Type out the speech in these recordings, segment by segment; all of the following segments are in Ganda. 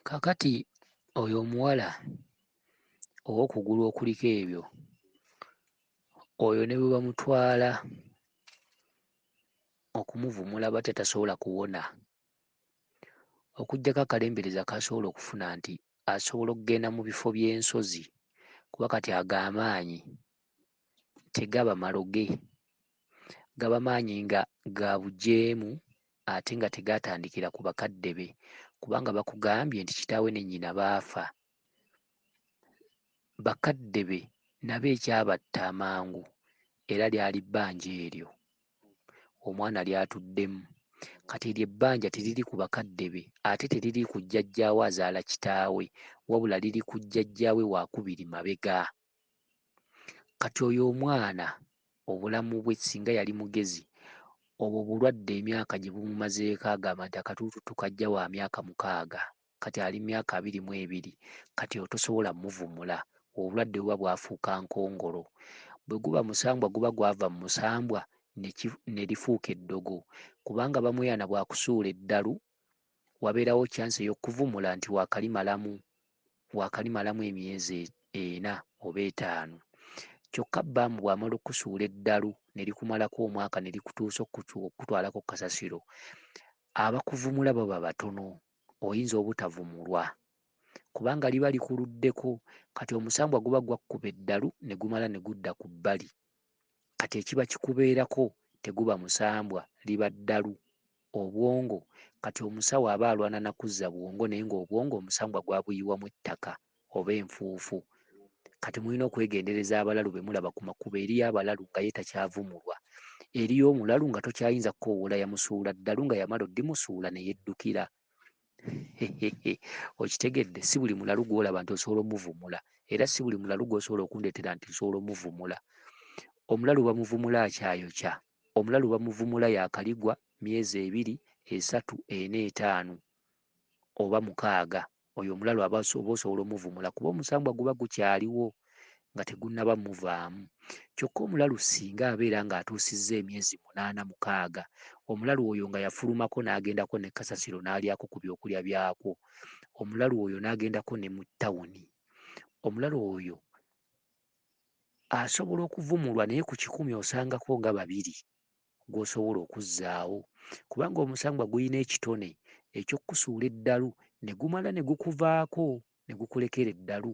Kaakati oyo omuwala ow'okugulu okuliko ebyo, oyo ne bwe bamutwala okumuvumula bate tasobola kuwona, okuggyako akalembereza k'asobola okufuna nti asobola okugenda mu bifo by'ensozi kuba kati ago amaanyi tegaba maloge, gaba maanyi nga ga bujeemu ate nga tegaatandikira ku bakadde be, kubanga bakugambye nti kitaawe ne nnyina baafa. Bakadde be nabo ekyabatta amangu era lyali bbanja eryo omwana ly'atuddemu. Kati eryo ebbanja teriri ku bakadde be ate teriri ku jjajjaawe azaala kitaawe, wabula liri ku jjajjaawe waakubiri mabega. Kati oyo omwana obulamu bwe singa yali mugezi, obwo bulwadde emyaka gye bumumazeeko agamba nti akatuututu kajja wa myaka 6, kati ali myaka 22, kati otosobola muvumula, obulwadde buba bwafuuka nkongolo. Bwe guba musambwa guba gwava mu musambwa ne lifuuka eddogo, kubanga bamuyana bwakusuula eddalu wabeerawo kyansi ey'okuvumula nti waakalimalamu emyezi 4 oba 5. Kyokka bbaamu bw'amala okusuula eddalu ne likumalako omwaka ne likutuusa okutwalako kasasiro, abakuvumula baba batono, oyinza obutavumulwa kubanga liba likuluddeko. Kati omusambwa guba gwakkuba eddalu ne gumala ne gudda ku bbali, kati ekiba kikubeerako teguba musambwa, liba ddalu, obwongo. Kati omusawo aba alwana na kuzza bwongo naye ng'obwongo omusambwa gwabuyiwamu ettaka oba enfuufu. Kati mulina okwegendereza abalalu be mulaba ku makubo, eriyo abalalu nga ye takyavumulwa, eriyo omulalu nga tokyayinza kukoowoola yamusuula ddalu nga yamala oddimusuula ne yeddukira. Okitegedde? Si buli mulalu gw'olaba nti osobola omuvumula, era si buli mulalu gw'osobola okundeetera nti osobola omuvumula. Omulalu bamuvumula akyayokya, omulalu bamuvumula yakaligwa myezi 2, 3, 4, 5 oba 6. Oyo omulalu aba osobola omuvumula kuba omusambwa guba gukyaliwo nga tegunnaba muvaamu. Kyokka omulalu singa abeera ng'atuusizza emyezi 8, 6, omulalu oyo nga yafulumako n'agendako ne kasasiro n'alyako ku byokulya byakwo, omulalu oyo n'agendako ne mu ttawuni, omulalu oyo asobola okuvumulwa naye ku 100 osangako nga 2 gw'osobola okuzzaawo, kubanga omusambwa gulina ekitone eky'okkusuula eddalu ne gumala ne gukuvaako ne gukulekera eddalu.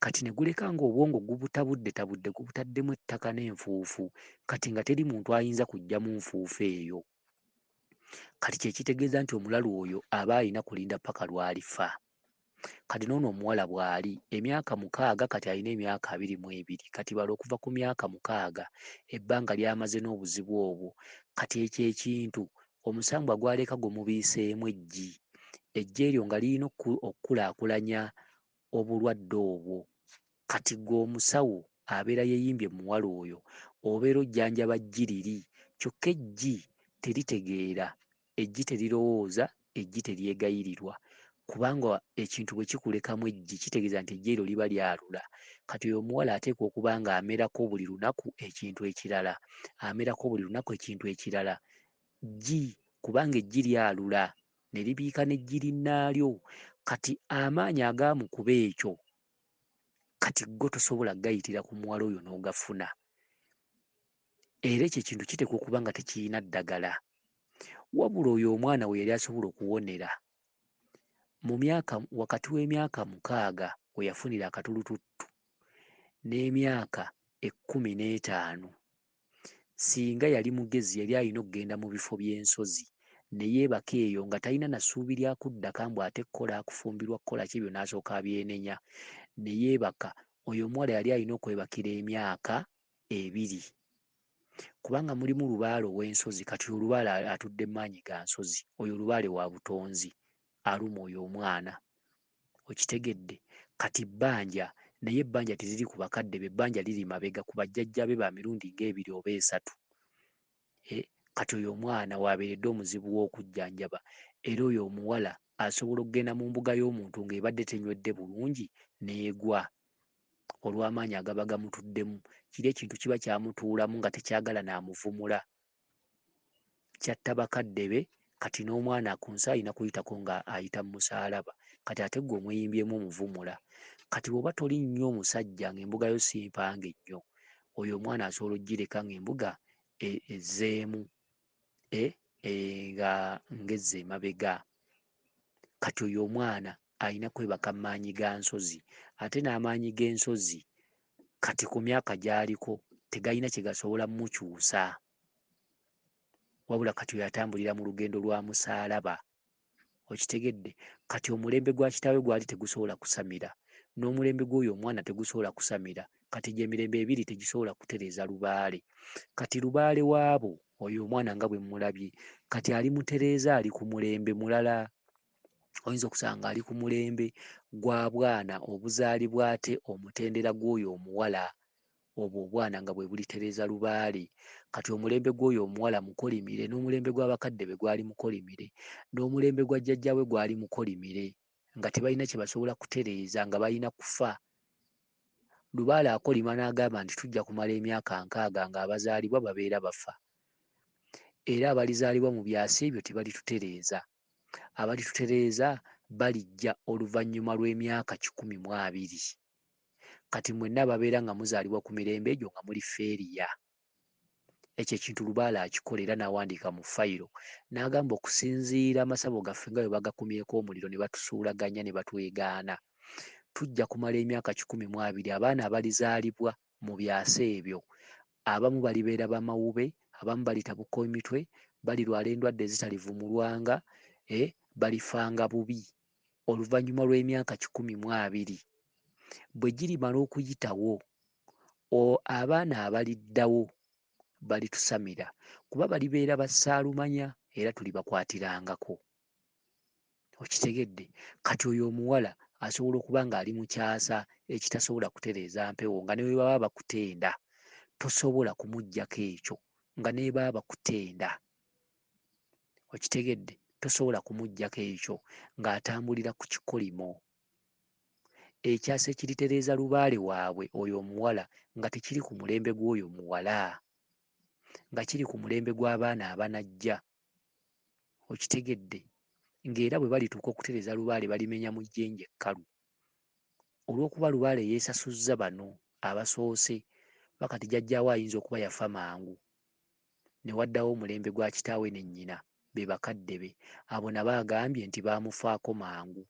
Kati ne guleka ng'obwongo gubutabuddetabudde, gubutaddemu ettaka n'enfuufu, kati nga teri muntu ayinza kuggyamu nfuufu eyo. Kati kye kitegeeza nti omulalu oyo aba alina kulinda paka lw'alifa. Kati n'ono omuwala bw'ali emyaka 6, kati alina emyaka 22, kati balo okuva ku myaka 6 ebbanga ly'amaze n'obuzibu obwo, kati ekyo ekintu omusambwa gw'aleka gumubiiseemu eggi, eggi eryo nga lirina okukulaakulanya obulwadde obwo. Kati gw'omusawo abeera yeeyimbye muwala oyo, obeera ojjanjaba ggi liri, kyokka eggi teritegeera, eggi terirowooza, eggi teryegayirirwa, kubanga ekintu bwe kikulekamu eggi kitegeeza nti eggi eryo liba lyalula. Kati oyo omuwala ateekwa okuba ng'amerako buli lunaku ekintu ekirala, amerako buli lunaku ekintu ekirala, ggi, kubanga eggi lyalula ne libiika n'eggi linnaalyo. Kati amaanyi agaamukuba ekyo, kati go tosobola gayitira ku muwala oyo n'ogafuna, era ekyo ekintu kiteekwa okuba nga tekirina ddagala. Wabula oyo omwana we yali asobola okuwonera mu myaka, wakati w'emyaka 6 we yafunira akatulututtu n'emyaka 15, singa yali mugezi yali alina okugenda mu bifo by'ensozi ne yeebaka eyo nga talina na ssuubi lya kuddaka mbw ate kkola akufumbirwa kkola ki ebyo n'asooka abyenenya, ne yeebaka. Oyo omuwala yali alina okwebakira emyaka 2, kubanga mulimu lubaale ow'ensozi. Kati olubaale atudde maanyi ga nsozi, oyo lubaale wa butonzi aluma oyo omwana, okitegedde? Kati bbanja, naye ebbanja teriri ku bakadde be, ebbanja liri mabega ku bajjajja be ba mirundi ng'ebiri oba 3. Kati oyo omwana w'abeeredde omuzibu w'okujjanjaba, era oyo omuwala asobola okugenda mu mbuga y'omuntu ng'ebadde tenywedde bulungi n'egwa olw'amaanyi agaba gamutuddemu. Kiri ekintu kiba kyamutuulamu nga tekyagala n'amuvumula, kyatta bakadde be. Kati n'omwana ku nsi alina kuyitako nga ayita mu musaalaba. kati ate ggwe omuyimbyemu omuvumula. Kati bw'oba toli nnyo omusajja ng'embuga yo si mpange nnyo, oyo omwana asobola oggireka ng'embuga ezzeemu ng'ezza emabega. Kati oyo omwana alina kwebaka maanyi ga nsozi, ate n'amaanyi g'ensozi kati ku myaka gy'aliko tegalina kye gasobola mmukyusa, wabula kati oyo atambulira mu lugendo lwa musaalaba. Okitegedde? Kati omulembe gwa kitaawe gwali tegusobola kusamira, n'omulembe gw'oyo omwana tegusobola kusamira. Kati gy'emirembe ebiri tegisobola kutereeza lubaale. Kati lubaale waabo oyo omwana nga bwe mmulabye, kati ali mutereeza, ali ku mulembe mulala. Oyinza okusanga ali ku mulembe gwa bwana obuzaalibwa ate omutendera gw'oyo omuwala, obwo obwana nga bwe bulitereeza lubaale. Kati omulembe gw'oyo omuwala mukolimire, n'omulembe gw'abakadde be gwali mukolimire, n'omulembe gwa jjajjaawe gwali mukolimire, nga tebalina kye basobola kutereeza, nga balina kufa. Lubaale akolima n'agamba nti tujja kumala emyaka 60 ng'abazaalibwa babeera bafa, era abalizaalibwa mu byasi ebyo tebalitutereeza. Abalitutereeza balijja oluvannyuma lw'emyaka 12. Kati mwenna ababeera nga muzaalibwa ku mirembe egyo nga muli feeriya. Ekyo ekintu Lubaale akikola era n'awandiika mu fayiro n'agamba okusinziira amasabo gaffe nga bwe bagakumyeko omuliro ne batusuulaganya ne batwegaana, tujja kumala emyaka 12. Abaana abalizaalibwa mu byasa ebyo abamu balibeera bamawube, abamu balitabuka emitwe, balirwala endwadde ezitalivumulwanga, balifanga bubi oluvannyuma lw'emyaka 12. Bwe girimala okuyitawo, abaana abaliddawo balitusamira kuba balibeera bassaalumanya era tulibakwatirangako. Okitegedde? Kati oyo omuwala asobola okuba ng'ali mu kyasa ekitasobola kutereeza mpewo, nga ne bwe baba bakutenda tosobola kumuggyako ekyo, nga ne baba bakutenda. Okitegedde? Tosobola kumuggyako ekyo ng'atambulira ku kikolimo. Ekyasa ekiritereeza lubaale waabwe oyo omuwala nga tekiri ku mulembe gw'oyo muwala, nga kiri ku mulembe gw'abaana abanajja. Okitegedde? Ng'era bwe balituuka okutereeza lubaale balimenya mu jjenje ekkalu, olw'okuba lubaale yeesasuzza bano abasoose. Bakati jjajjaawe ayinza okuba yafa mangu, ne waddawo omulembe gwa kitaawe ne nnyina, be bakadde be. Abo nabo agambye nti baamufaako mangu.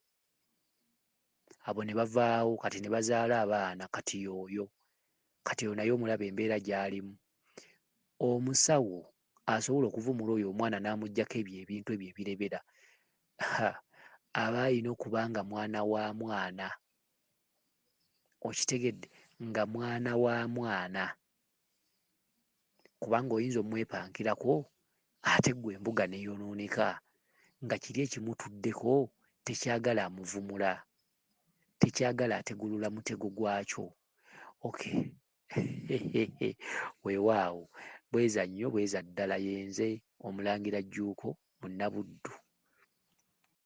Abo ne bavaawo kati ne bazaala abaana. Kati y'oyo, kati oyo naye omulaba embeera gy'alimu. Omusawo asobola okuvumula oyo omwana n'amuggyako ebyo ebintu ebyo ebirebera, aba alina okuba nga mwana wa mwana. Okitegedde? Nga mwana wa mwana, kubanga oyinza omwepankirako ate ggwe embuga neeyonooneka, nga kiri ekimutuddeko tekyagala amuvumula, tekyagala ategulula mutego gwakyo. Okay. Weewaawo, bweza nnyo bweza ddala. Yenze Omulangira Jjuuko, Munnabuddu.